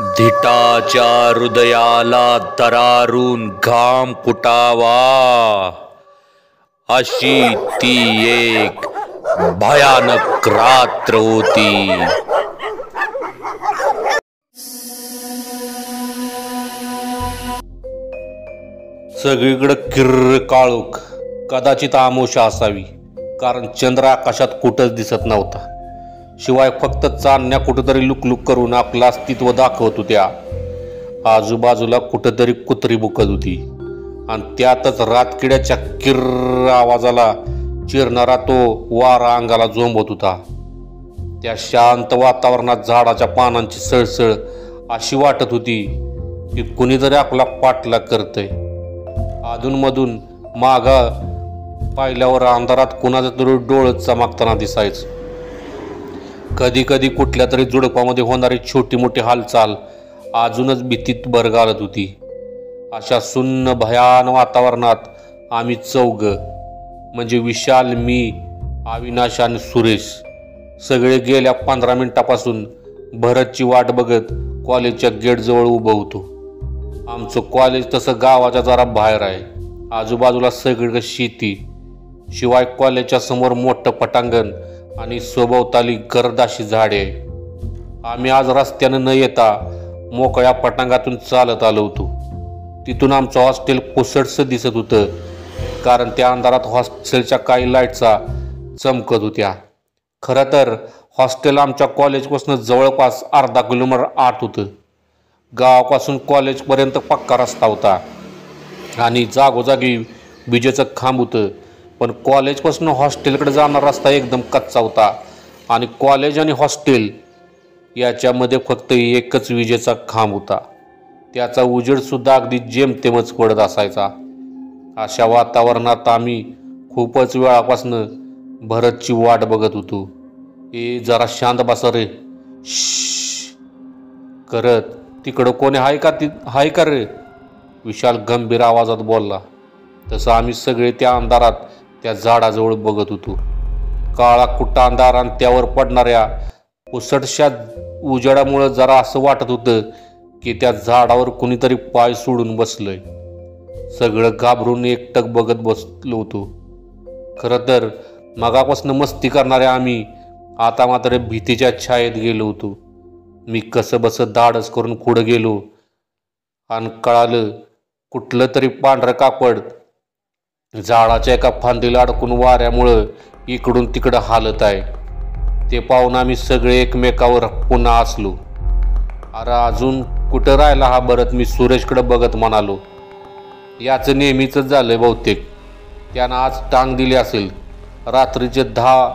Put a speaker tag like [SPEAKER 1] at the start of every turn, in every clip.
[SPEAKER 1] धिटाच्या हृदयाला दरारून घाम फुटावा अशी ती एक भयानक रात्र होती। सगळीकडे किर्र काळोख, कदाचित आमोशा असावी, कारण चंद्र आकाशात कुठंच दिसत नव्हता। शिवाय फक्त चांदण्या कुठंतरी लुकलुक करून आपलं अस्तित्व दाखवत होत्या। आजूबाजूला कुठंतरी कुत्री बुकत होती आणि त्यातच रातकिड्याच्या किर्र आवाजाला चिरणारा तो वारा अंगाला झोंबत होता। त्या शांत वातावरणात झाडाच्या पानांची सळसळ अशी वाटत होती की कुणीतरी आपला पाठलाग करतंय। अधूनमधून मागा पाहिल्यावर अंधारात कुणाचं तरी डोळं चमकताना दिसायचं। कधी कधी कुठल्या तरी झुडपामध्ये होणारी छोटी मोठी हालचाल अजूनच भीतीत भर घालत होती। अशा सुन्न भयान वातावरणात आम्ही चौघ म्हणजे विशाल, मी, अविनाश आणि सुरेश सगळे गेल्या 15 मिनिटापासून भरतची वाट बघत कॉलेजच्या गेटजवळ उभं होतो। आमचं कॉलेज तसं गावाच्या जरा बाहेर आहे। आजूबाजूला सगळीकडे शेती, शिवाय कॉलेजच्या समोर मोठं पटांगण आणि सभोवताली गर्दाशी झाडे आहे। आम्ही आज रस्त्यानं न येता मोकळ्या पटांगातून चालत आलो होतो। तिथून आमचं हॉस्टेल पुसटसं दिसत होतं, कारण त्या अंधारात हॉस्टेलच्या काही लाईटचा चमकत होत्या। खरं तर हॉस्टेल आमच्या कॉलेजपासून जवळपास अर्धा किलोमीटर आत होतं। गावापासून कॉलेजपर्यंत पक्का रस्ता होता आणि जागोजागी विजेचं खांब होतं, पण कॉलेजपासून हॉस्टेलकडे जाणारा रस्ता एकदम कच्चा होता आणि कॉलेज आणि हॉस्टेल याच्यामध्ये फक्त एकच विजेचा खांब होता। त्याचा उजेडसुद्धा अगदी जेमतेमच पडत असायचा। अशा वातावरणात आम्ही खूपच वेळापासून भरतची वाट बघत होतो। जरा शांत बसा रे करत, तिकडं कोणी हाय का रे, विशाल गंभीर आवाजात बोलला। तसं आम्ही सगळे त्या अंधारात त्या झाडाजवळ बघत होतो। काळा कुट्टा अंधार आणि त्यावर पडणाऱ्या पुसटशा उजेडामुळे जरा असं वाटत होतं की त्या झाडावर कुणीतरी पाय सोडून बसलंय। सगळं घाबरून एकटक बघत बसलो होतो। खरं तर मगापासून मस्ती करणाऱ्या आम्ही आता मात्र भीतीच्या छायेत गेलो होतो। मी कसं बसं धाडस करून पुढं गेलो आणि कळालं कुठलं तरी पांढरं कापड झाडाच्या एका फांदीला अडकून वाऱ्यामुळं इकडून तिकडं हालत आहे। ते पाहून आम्ही सगळे एकमेकावर पुन्हा हसलो। अरे अजून कुठं राहिला हा भरत, मी सुरेशकडे बघत म्हणालो। याचं नेहमीच झालंय बहुतेक, त्यानं आज टांग दिली असेल। रात्रीचे 10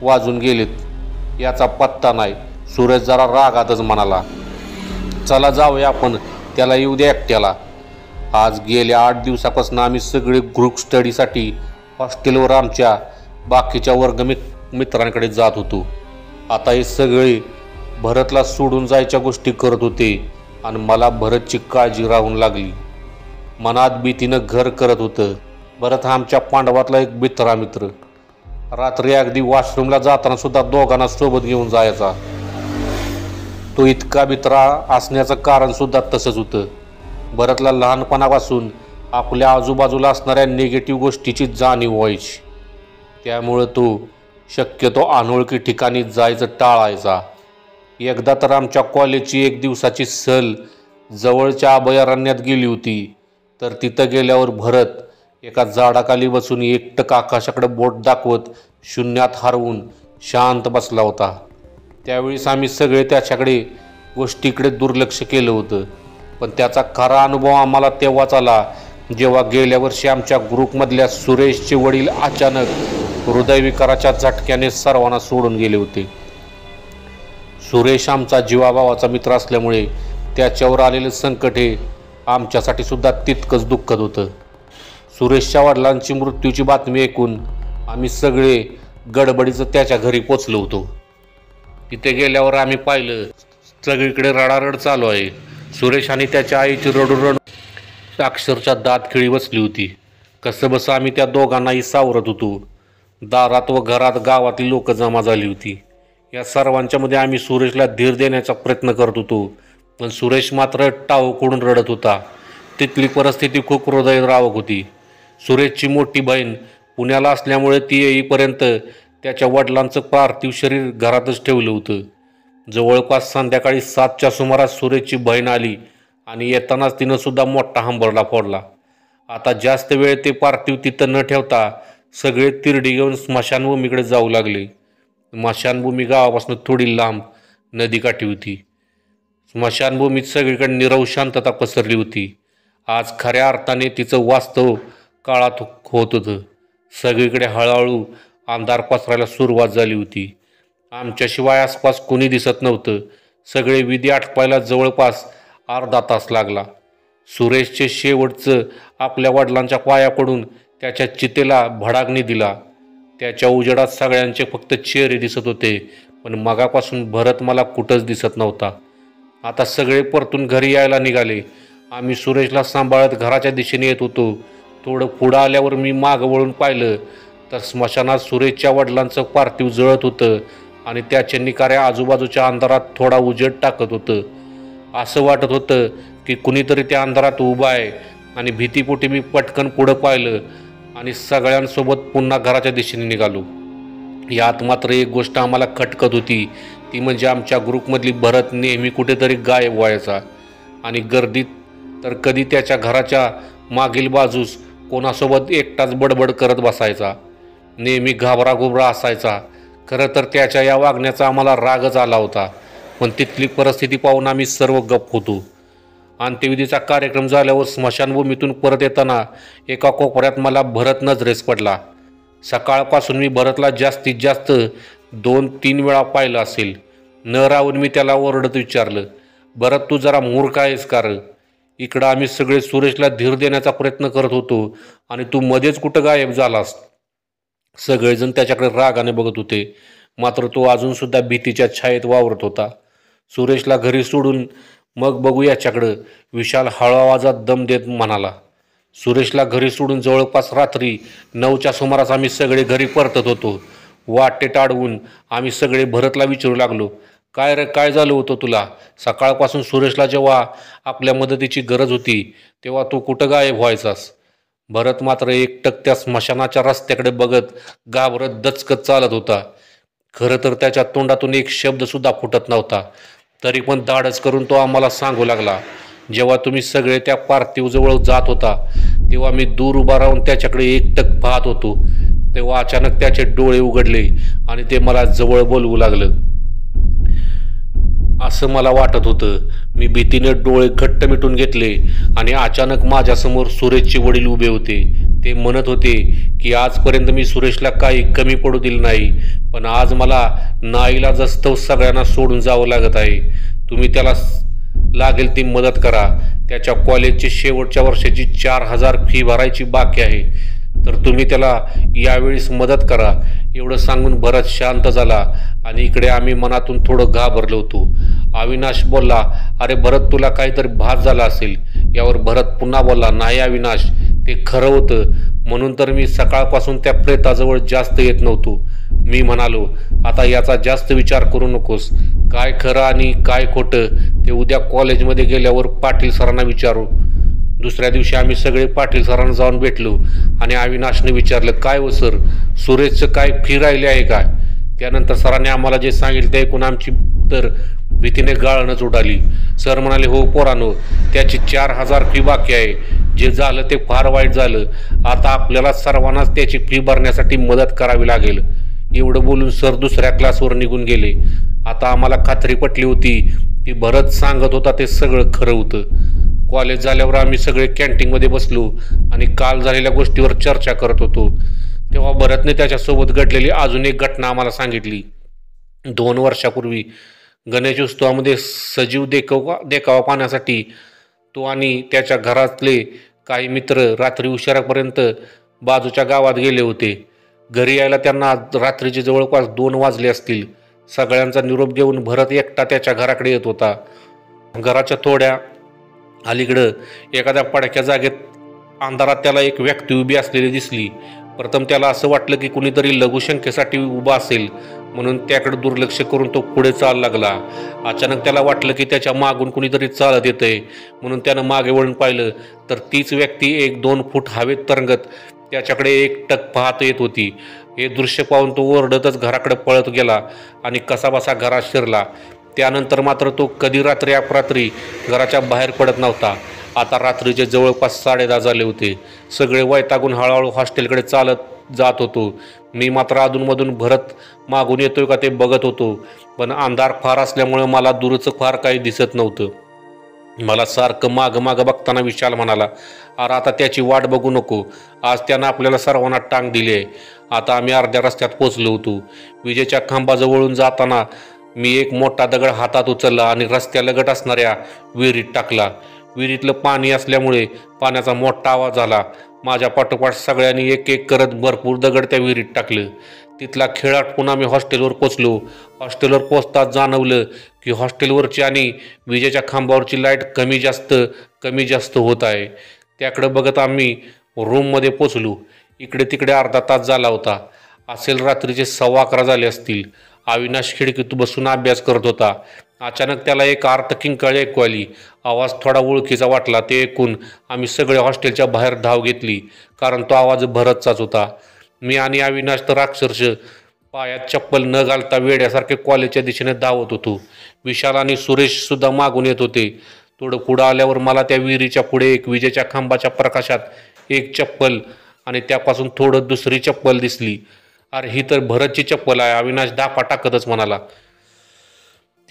[SPEAKER 1] वाजून गेलेत, याचा पत्ता नाही, सुरेश जरा रागातच म्हणाला। चला जाऊया आपण, त्याला येऊ दे एकट्याला। आज गेल्या 8 दिवसापासून आम्ही सगळे ग्रुप स्टडीसाठी हॉस्टेलवर आमच्या बाकीच्या वर्गमित्रांकडे जात होतो। आता हे सगळे भरतला सोडून जायच्या गोष्टी करत होते आणि मला भरतची काळजी राहून लागली। मनात भीतीनं घर करत होतं। भरत हा आमच्या पांडवातला एक मित्र। रात्री अगदी वॉशरूमला जाताना सुद्धा दोघांना सोबत घेऊन जायचा। तो इतका मित्र असण्याचं कारण सुद्धा तसंच होतं। भरतला लहानपणापासून आपल्या आजूबाजूला असणाऱ्या निगेटिव्ह गोष्टीची जाणीव व्हायची, त्यामुळं तो शक्यतो अनोळखी ठिकाणी जायचं टाळायचा। एकदा तर आमच्या कॉलेजची 1 दिवसाची सहल जवळच्या अभयारण्यात गेली होती, तर तिथं गेल्यावर भरत एका झाडाखाली बसून एकटक आकाशाकडे बोट दाखवत शून्यात हरवून शांत बसला होता। त्यावेळेस आम्ही सगळे त्याच्याकडे गोष्टीकडे दुर्लक्ष केलं होतं, पण त्याचा खरा अनुभव आम्हाला तेव्हाच आला जेव्हा गेल्या वर्षी आमच्या ग्रुपमधल्या सुरेशचे वडील अचानक हृदयविकाराच्या झटक्याने सर्वांना सोडून गेले होते। सुरेश आमचा जीवाभावाचा मित्र असल्यामुळे त्याच्यावर आलेलं संकट हे आमच्यासाठी सुद्धा तितकंच दुःखद होतं। सुरेशच्या वडिलांची मृत्यूची बातमी ऐकून आम्ही सगळे गडबडीचं त्याच्या घरी पोचलो होतो। तिथे गेल्यावर आम्ही पाहिलं सगळीकडे रडारड चालू आहे। सुरेश आणि त्याच्या आईची रडूरड अक्षरशः दात खिळी बसली होती। कसं बसं आम्ही त्या दोघांनाही सावरत होतो। दारात व घरात गावातली लोक जमा झाली होती। या सर्वांच्या मध्ये आम्ही सुरेशला धीर देण्याचा प्रयत्न करत होतो, पण सुरेश मात्र टाळूकडून रडत होता. तिथली परिस्थिती खूप हृदयद्रावक होती. सुरेशची मोठी बहीण पुण्याला असल्यामुळे ती येईपर्यंत त्याच्या वडिलांचं पार्थिव शरीर घरातच ठेवलं होतं. जवळपास संध्याकाळी 7च्या सुमारास सुरेशची बहीण आली आणि येतानाच तिनं सुद्धा मोठा हंबरडा फोडला. आता जास्त वेळ ते पार्थिव तिथं न ठेवता सगळे तिरडी घेऊन स्मशानभूमीकडे जाऊ लागले. स्मशानभूमी गावापासून थोडी लांब नदीकाठी होती. स्मशानभूमीत सगळीकडे नीरव शांतता पसरली होती. आज खऱ्या अर्थाने तिचं वास्तव काळात होत होतं. सगळीकडे हळूहळू अंधार पसरायला सुरुवात झाली होती. आमच्याशिवाय आसपास कोणी दिसत नव्हतं. सगळे विधी आटपायला जवळपास अर्धा तास लागला. सुरेशचे शेवटचं आपल्या वडिलांच्या पाया पडून त्याच्या चितेला भडागणी दिला. त्याच्या उजेडात सगळ्यांचे फक्त चेहरे दिसत होते, पण मगापासून भरत मला कुठंच दिसत नव्हता. आता सगळे परतून घरी यायला निघाले. आम्ही सुरेशला सांभाळत घराच्या दिशेने येत होतो. थोडं पुढं आल्यावर मी मागं वळून पाहिलं तर स्मशानात सुरेशच्या वडिलांचं पार्थिव जळत होतं आणि त्याच्या निकाऱ्या आजूबाजूच्या अंधारात थोडा उजेड टाकत होतं. असं वाटत होतं की कुणीतरी त्या अंधारात उभं आहे. आणि भीतीपोटी मी पटकन पुढं पाहिलं आणि सगळ्यांसोबत पुन्हा घराच्या दिशेने निघालो. यात मात्र एक गोष्ट आम्हाला खटकत होती, ती म्हणजे आमच्या ग्रुपमधली भरत नेहमी कुठेतरी गायब व्हायचा आणि गर्दीत तर कधी त्याच्या घराच्या मागील बाजूस कोणासोबत एकटाच बडबड करत बसायचा. नेहमी घाबराघुबरा असायचा. खरं तर त्याच्या या वागण्याचा आम्हाला रागच आला होता, पण तिथली परिस्थिती पाहून आम्ही सर्व गप्प होतो. अंत्यविधीचा कार्यक्रम झाल्यावर स्मशानभूमीतून परत येताना एका कोपऱ्यात मला भरत नजरेस पडला. सकाळपासून मी भरतला जास्तीत जास्त 2-3 वेळा पाहिलं असेल. न राहून मी त्याला ओरडत विचारलं, भरत तू जरा मूर्ख आहेस का रे? इकडं आम्ही सगळे सुरेशला धीर देण्याचा प्रयत्न करत होतो आणि तू मध्येच कुठं गायब झालास? सगळेजण त्याच्याकडे रागाने बघत होते, मात्र तो अजूनसुद्धा भीतीच्या छायेत वावरत होता. सुरेशला घरी सोडून मग बघू याच्याकडं, विशाल हळू आवाजात दम देत म्हणाला. सुरेशला घरी सोडून जवळपास रात्री 9च्या सुमारास आम्ही सगळे घरी परतत होतो. वाटेत अडवून आम्ही सगळे भरतला विचारू लागलो, काय रे, काय झालं होतं तुला? सकाळपासून सुरेशला जेव्हा आपल्या मदतीची गरज होती तेव्हा तू कुठं गायब व्हायचास? भरत मात्र एकटक त्या स्मशानाच्या रस्त्याकडे बघत घाबरत दचकत चालत होता. खरं तर त्याच्या तोंडातून एक शब्दसुद्धा फुटत नव्हता. तरी पण धाडस करून तो आम्हाला सांगू लागला, जेव्हा तुम्ही सगळे त्या पार्थिवजवळ जात होता तेव्हा मी दूर उभा राहून त्याच्याकडे एकटक पाहत होतो. तेव्हा अचानक त्याचे डोळे उघडले आणि ते मला जवळ बोलवू लागलं. असं मला वाटत होतं. मी भीतीने डोळे घट्ट मिटून घेतले आणि अचानक माझ्यासमोर सुरेशचे वडील उभे होते. ते म्हणत होते की आजपर्यंत मी सुरेशला काही कमी पडू दिलं नाही, पण आज मला नाईलाजास्तव सगळ्यांना सोडून जावं लागत आहे. तुम्ही त्याला लागेल ती मदत करा. त्याच्या कॉलेजची शेवटच्या वर्षाची 4,000 फी भरायची बाकी आहे, तर तुम्ही त्याला यावेळेस मदत करा. एवढं सांगून भरत शांत झाला आणि इकडे आम्ही मनातून थोडं घाबरलो होतो. अविनाश बोलला, अरे भरत तुला काहीतरी भास झाला असेल. यावर भरत पुन्हा बोलला, नाही अविनाश, ते खरं होतं. म्हणून तर मी सकाळपासून त्या प्रेताजवळ जास्त येत नव्हतो. मी म्हणालो, आता याचा जास्त विचार करू नकोस. काय खरं आणि काय खोटं ते उद्या कॉलेजमध्ये गेल्यावर पाटील सरांना विचारू. दुसऱ्या दिवशी आम्ही सगळे पाटील सरांना जाऊन भेटलो आणि अविनाशने विचारलं, काय हो सर, सुरेशचं काय फी राहिले आहे का? त्यानंतर सरांनी आम्हाला जे सांगितलं ते ऐकून आमची तर भीतीने गाळणच उडाली. सर म्हणाले, हो पोरांनो, त्याची 4,000 फी बाकी आहे. जे झालं ते फार वाईट झालं. आता आपल्याला सर्वांनाच त्याची फी भरण्यासाठी मदत करावी लागेल. एवढं बोलून सर दुसऱ्या क्लासवर निघून गेले. आता आम्हाला खात्री पटली होती की भरत सांगत होता ते सगळं खरं होतं. कॉलेज झाल्यावर आम्ही सगळे कॅन्टीनमध्ये बसलो आणि काल झालेल्या गोष्टीवर चर्चा करत होतो. तेव्हा भरतने त्याच्यासोबत घडलेली अजून एक घटना आम्हाला सांगितली. 2 वर्षापूर्वी गणेशोत्सवामध्ये सजीव देखावा पाहण्यासाठी तो आणि त्याच्या घरातले काही मित्र रात्री उशिरापर्यंत बाजूच्या गावात गेले होते. घरी यायला त्यांना रात्रीचे जवळपास 2 वाजले असतील. सगळ्यांचा निरोप घेऊन भरत एकटा त्याच्या घराकडे येत होता. घराच्या थोड्या अलीकडं एखाद्या पडक्या जागेत अंधारात त्याला एक व्यक्ती उभी असलेली दिसली. प्रथम त्याला असं वाटलं की कुणीतरी लघुशंकेसाठी उभा असेल, म्हणून त्याकडे दुर्लक्ष करून तो पुढे चालू लागला. अचानक त्याला वाटलं की त्याच्या मागून कुणीतरी चालत येतंय. म्हणून त्यानं मागे वळून पाहिलं तर तीच व्यक्ती 1-2 फूट हवेत तरंगत त्याच्याकडे एकटक पाहत येत होती. हे दृश्य पाहून तो ओरडतच घराकडे पळत गेला आणि कसाबसा घरात शिरला. त्यानंतर मात्र तो कधी रात्री अपरात्री घराच्या बाहेर पडत नव्हता. आता रात्रीचे जवळपास 10:30 झाले होते. सगळे वैतागून हळूहळू हॉस्टेलकडे चालत जात होतो. मी मात्र अधूनमधून भरत मागून येतोय का ते बघत होतो. पण अंधार फार असल्यामुळे मला दूरचं फार काही दिसत नव्हतं. मला सारखं मागं बघताना विशाल म्हणाला, अरे आता त्याची वाट बघू नको. आज त्यानं आपल्याला सर्वांना टांग दिली आहे. आता आम्ही अर्ध्या रस्त्यात पोचलो होतो. विजेच्या खांबाजवळून जाताना मी एक मोठा दगड हातात उचलला आणि रस्त्यालगत असणाऱ्या विहिरीत टाकला. विहिरीतलं पाणी असल्यामुळे पाण्याचा मोठा आवाज झाला. माझ्या पाठोपाठ सगळ्यांनी एक एक करत भरपूर दगड त्या विहिरीत टाकलं. तिथला खेळ आटपून आम्ही हॉस्टेलवर पोचलो. हॉस्टेलवर पोचताच जाणवलं की हॉस्टेलवरची आणि विजेच्या खांबावरची लाईट कमी जास्त होत आहे. त्याकडे बघत आम्ही रूममध्ये पोचलो. इकडे तिकडे अर्धा तास झाला होता. असेल रात्रीचे 11:15 झाले असतील. अविनाश खिडकीत बसून अभ्यास करत होता. अचानक त्याला एक आर्त किंकाळी ऐकू आली. आवाज थोडा ओळखीचा वाटला. ते ऐकून आम्ही सगळे हॉस्टेलच्या बाहेर धाव घेतली, कारण तो आवाज भरतचाच होता. मी आणि अविनाश तर अक्षरशः पायात चप्पल न घालता वेड्यासारखे कॉलेजच्या दिशेने धावत होतो. विशाल आणि सुरेश सुद्धा मागून येत होते. थोडं पुढं आल्यावर मला त्या विहिरीच्या पुढे एक विजेच्या खांबाच्या प्रकाशात एक चप्पल आणि त्यापासून थोडं दुसरी चप्पल दिसली. अरे ही तर भरतची चप्पल आहे, अविनाश धापा टाकतच म्हणाला.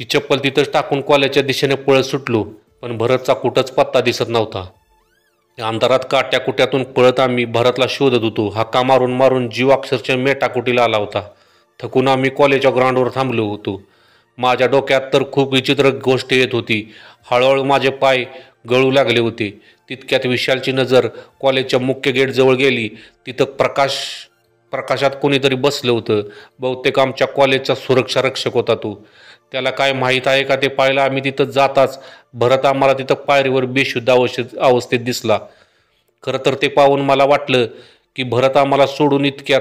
[SPEAKER 1] ती चप्पल तिथंच टाकून कॉलेजच्या दिशेने पळत सुटलो. पण भरतचा कुठंच पत्ता दिसत नव्हता. अंधारात काट्या कुट्यातून पळत आम्ही भरतला शोधत होतो. हाका मारून मारून जीव अक्षरशः मेटाकुटीला आला होता. थकून आम्ही कॉलेजच्या ग्राउंडवर थांबलो होतो. माझ्या डोक्यात तर खूप विचित्र गोष्ट येत होती. हळूहळू माझे पाय गळू लागले होते. तितक्यात विशालची नजर कॉलेजच्या मुख्य गेटजवळ गेली. तिथं प्रकाशात कोणीतरी बसलं होतं. बहुतेक आमच्या कॉलेजचा सुरक्षा रक्षक होता तो. त्याला काय माहीत आहे का ते पाहिलं आम्ही तिथं जाताच भरत आम्हाला तिथं पायरीवर बेशुद्ध अवस्थेत दिसला. खरं तर ते पाहून मला वाटलं की भरत आम्हाला सोडून इतक्यात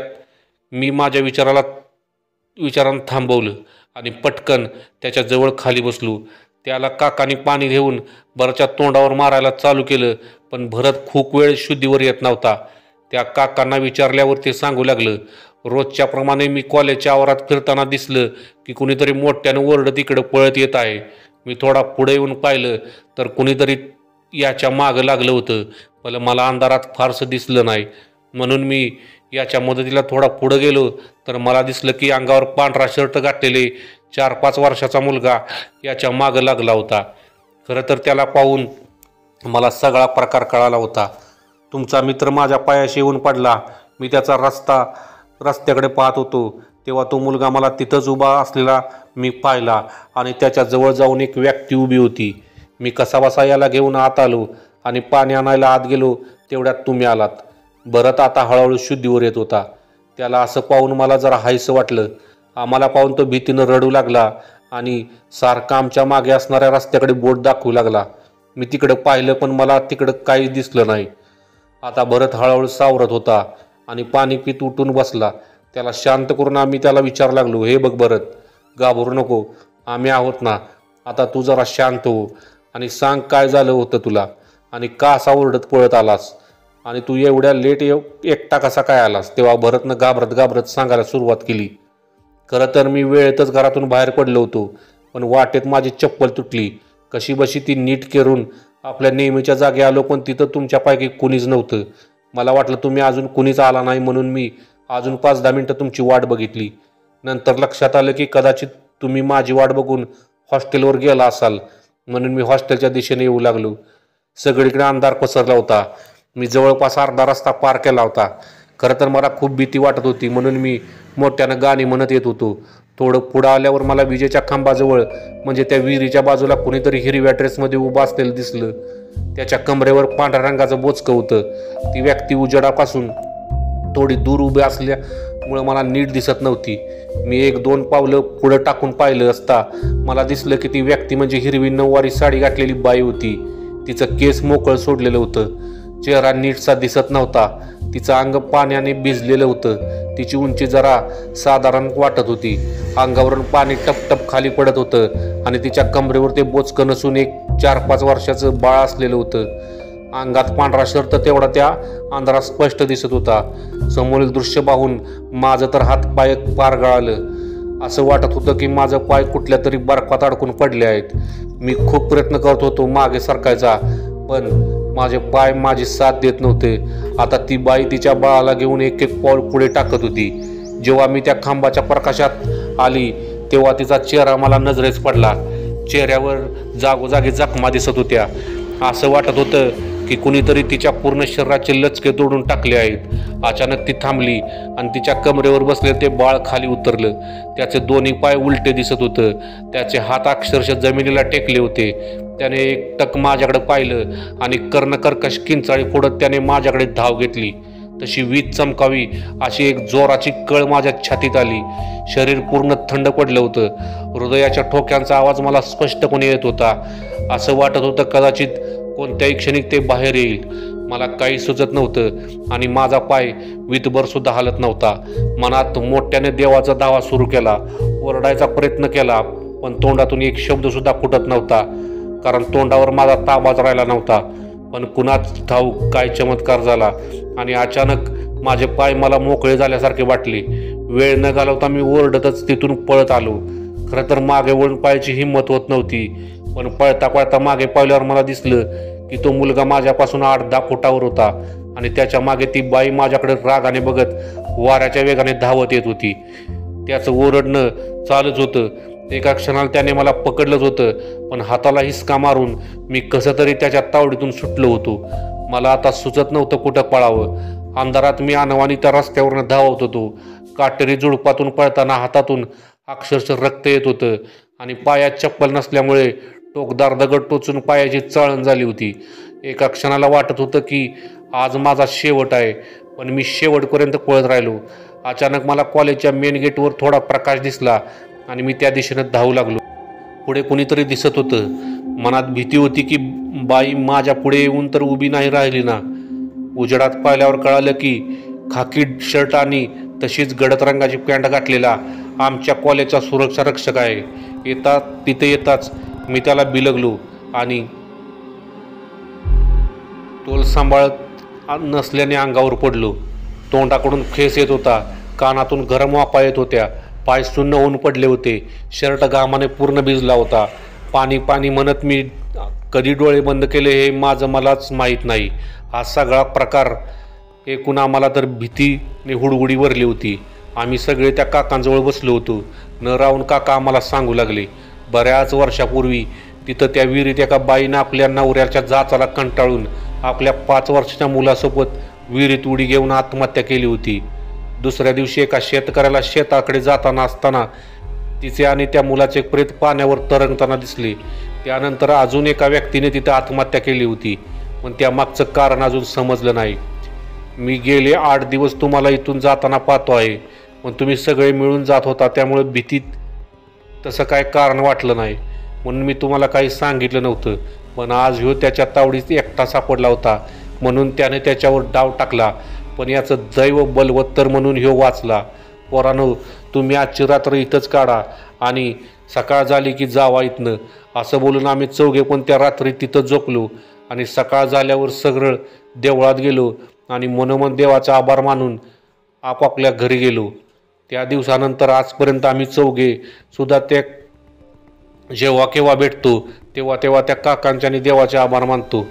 [SPEAKER 1] मी माझ्या विचारानं थांबवलं आणि पटकन त्याच्या जवळ खाली बसलो. त्याला काकाने पाणी घेऊन भरतच्या तोंडावर मारायला चालू केलं. पण भरत खूप वेळ शुद्धीवर येत नव्हता. त्या काकांना विचारल्यावर ते सांगू लागलं, रोजच्या प्रमाणे मी कॉलेजच्या आवारात फिरताना दिसलं की कुणीतरी मोठ्यानं ओरडत इकडं पळत येत आहे. मी थोडा पुढे येऊन पाहिलं तर कुणीतरी याच्या मागं लागलं होतं. पण मला अंधारात फारसं दिसलं नाही. म्हणून मी याच्या मदतीला थोडा पुढं गेलो तर मला दिसलं की अंगावर पांढरा शर्ट घातलेले 4-5 वर्षाचा मुलगा याच्या मागं लागला होता. खरं तर त्याला पाहून मला सगळा प्रकार कळाला होता. तुमचा मित्र माझ्या पायाशी येऊन पडला. मी त्याचा रस्त्याकडे पाहत होतो तेव्हा तो मुलगा मला तिथंच उभा असलेला मी पाहिला आणि त्याच्या जवळ जाऊन एक व्यक्ती उभी होती. मी कसाबसा याला घेऊन आत आलो आणि पाणी आणायला आत गेलो. तेवढ्यात तुम्ही आलात. भरत आता हळूहळू शुद्धीवर येत होता. त्याला असं पाहून मला जरा हायसं वाटलं. आम्हाला पाहून तो भीतीनं रडू लागला आणि सारखा आमच्या मागे असणाऱ्या रस्त्याकडे बोट दाखवू लागला. मी तिकडं पाहिलं पण मला तिकडं काहीच दिसलं नाही. आता भरत हळूहळू सावरत होता आणि पाणी पित उठून बसला. त्याला शांत करून आम्ही त्याला विचारू लागलो, हे बघ भरत, घाबरू नको, आम्ही आहोत ना. आता तू जरा शांत हो आणि सांग काय झालं होतं तुला आणि का असा ओरडत पळत आलास आणि तू एवढ्या लेट एकटा कसा काय आलास. तेव्हा भरतनं घाबरत सांगायला सुरुवात केली. खरं तर मी वेळेतच घरातून बाहेर पडलो होतो, पण वाटेत माझी चप्पल तुटली. कशी बशी ती नीट करून आपल्या नेहमीच्या जागी आलो, पण तिथं तुमच्यापैकी कुणीच नव्हतं. मला वाटलं तुम्ही अजून कुणीच आला नाही म्हणून मी अजून 5-10 मिनटं तुमची वाट बघितली. नंतर लक्षात आलं की कदाचित तुम्ही माझी वाट बघून हॉस्टेलवर गेला असाल, म्हणून मी हॉस्टेलच्या दिशेने येऊ लागलो. सगळीकडे अंधार पसरला होता. मी जवळपास अर्धा रस्ता पार केला होता. खरं तर मला खूप भीती वाटत होती म्हणून मी मोठ्यानं गाणी म्हणत येत होतो. थोडं पुढं आल्यावर मला विजेच्या खांबाजवळ म्हणजे त्या विहिरीच्या बाजूला कुणीतरी हिरव्या ड्रेसमध्ये उभं असलेलं दिसलं. त्याच्या कमरेवर पांढऱ्या रंगाचं बोचकं होतं. ती व्यक्ती उजेडापासून थोडी दूर उभी असल्यामुळं मला नीट दिसत नव्हती. मी 1-2 पावलं पुढं टाकून पाहिलं असता मला दिसलं की ती व्यक्ती म्हणजे हिरवी नऊवारी साडी घातलेली बाई होती. तिचं केस मोकळं सोडलेलं होतं. चेहरा नीटसा दिसत नव्हता. तिचं अंग पाण्याने भिजलेलं होतं. तिची उंची जरा साधारण वाटत होती. अंगावरून पाणी टपटप खाली पडत होतं आणि तिच्या कमरेवर ते बोचकं नसून एक 4-5 वर्षाचं बाळ असलेलं होतं. अंगात पांढरा शर्ट तेवढा त्या अंधारात स्पष्ट दिसत होता. समोरील दृश्य पाहून माझं तर हात पाय पार गळालं. असं वाटत होतं की माझं पाय कुठल्या तरी बर्फात अडकून पडले आहेत. मी खूप प्रयत्न करत होतो मागे सरकायचा, पण माझे पाय माझी साथ देत नव्हते. आता ती बाई तिच्या बाळाला घेऊन एक एक पाऊल पुढे टाकत होती. जेव्हा मी त्या खांबाच्या प्रकाशात आली तेव्हा तिचा चेहरा मला नजरेस पडला. चेहऱ्यावर जागोजागी जखमा दिसत होत्या. असं वाटत होतं की कुणीतरी तिच्या पूर्ण शरीराचे लचके तोडून टाकले आहेत. अचानक ती थांबली आणि तिच्या कमरेवर बसले ते बाळ खाली उतरलं. त्याचे दोन्ही पाय उलटे दिसत होतं. त्याचे हात अक्षरशः जमिनीला टेकले होते. त्याने एकटक माझ्याकडे पाहिलं आणि कर्णकर्कश किंचाळी फोडत त्याने माझ्याकडे धाव घेतली. तशी वीज चमकावी अशी एक जोराची कळ माझ्या छातीत आली. शरीर पूर्ण थंड पडलं होतं. हृदयाच्या ठोक्यांचा आवाज मला स्पष्टपणे येत होता. असं वाटत होतं कदाचित कोणत्याही क्षणी ते बाहेर येईल. मला काही सुचत नव्हतं आणि माझा पाय वितभर सुद्धा हलत नव्हता. मनात मोठ्याने देवाचा दावा सुरू केला. ओरडायचा प्रयत्न केला, पण तोंडातून एक शब्द सुद्धा फुटत नव्हता, कारण तोंडावर माझा ताबाच राहिला नव्हता. पण कुणाच ठाऊक काय चमत्कार झाला आणि अचानक माझे पाय मला मोकळे झाल्यासारखे वाटले. वेळ न घालवता मी ओरडतच तिथून पळत आलो. खरं तर मागे वळून पाहायची हिंमत होत नव्हती, पण पळता पळता मागे पाहिल्यावर मला दिसलं की तो मुलगा माझ्यापासून 8-10 फुटावर होता आणि त्याच्या मागे ती बाई माझ्याकडे रागाने बघत वाऱ्याच्या वेगाने धावत येत होती. त्याचं ओरडणं चालूच होतं. एका क्षणाला त्याने मला पकडलंच होतं, पण हाताला हिसका मारून मी कसं तरी त्याच्या तावडीतून सुटलो होतो. मला आता सुचत नव्हतं कुठं पळावं. अंधारात मी अनवाणी त्या रस्त्यावरनं धावत होतो. काटेरी झुडपातून पळताना हातातून अक्षरशः रक्त येत होतं आणि पायात चप्पल नसल्यामुळे टोकदार दगड टोचून पायाची चळण झाली होती. एका क्षणाला वाटत होतं की आज माझा शेवट आहे, पण मी शेवटपर्यंत पळत राहिलो. अचानक मला कॉलेजच्या मेन गेटवर थोडा प्रकाश दिसला आणि मी त्या दिशेनं धावू लागलो. पुढे कोणीतरी दिसत होतं. मनात भीती होती की बाई माझ्या पुढे येऊन तर उभी नाही राहिली ना. उजेडात पाहिल्यावर कळालं की खाकी शर्ट आणि तशीच गडद रंगाची पॅन्ट घातलेला आमच्या कॉलेजचा सुरक्षा रक्षक आहे. तिथे येताच मी त्याला बिलगलो आणि तोल सांभाळत नसल्याने अंगावर पडलो. तोंडाकडून फेस येत होता. कानातून गरम वाफा येत होत्या. पाय सुन्न होऊन पडले होते. शर्ट घामाने पूर्ण भिजला होता. पाणी पाणी म्हणत मी कधी डोळे बंद केले हे माझं मलाच माहीत नाही. हा सगळा प्रकार ऐकून आम्हाला तर भीतीने हुडहुडी भरली होती. आम्ही सगळे त्या काकांजवळ बसलो होतो. न राहून काका आम्हाला सांगू लागले, बऱ्याच वर्षापूर्वी तिथं त्या विहिरीत एका बाईनं आपल्या नवऱ्याच्या जाचाला कंटाळून आपल्या 5 वर्षाच्या मुलासोबत विहिरीत उडी घेऊन आत्महत्या केली होती. दुसऱ्या दिवशी एका शेतकऱ्याला शेताकडे जाताना असताना तिचे आणि त्या मुलाचे प्रेत पाण्यावर तरंगताना दिसले. त्यानंतर अजून एका व्यक्तीने तिथे आत्महत्या केली होती, पण त्यामागचं कारण अजून समजलं नाही. मी गेले 8 दिवस तुम्हाला इथून जाताना पाहतो आहे, पण तुम्ही सगळे मिळून जात होता, त्यामुळे भीतीत तसं काय कारण वाटलं नाही म्हणून मी तुम्हाला काही सांगितलं नव्हतं. पण आज ह्यो त्याच्या तावडीत एकटा सापडला होता म्हणून त्याने त्याच्यावर डाव टाकला, पण याचं दैव बलवत्तर म्हणून ह्यो वाचला. पोरांनो, तुम्ही आजची रात्र इथंच काढा आणि सकाळ झाली की जावा इथनं. असं बोलून आम्ही चौघे पण त्या रात्री तिथं झोपलो आणि सकाळ झाल्यावर सगळं देवळात गेलो आणि मनोमन देवाचा आभार मानून आपापल्या घरी गेलो. त्या दिवसानंतर आजपर्यंत आम्ही चौघे सुद्धा त्या जेव्हा केव्हा भेटतो तेव्हा त्या काकांच्या आणि देवाचे आभार मानतो.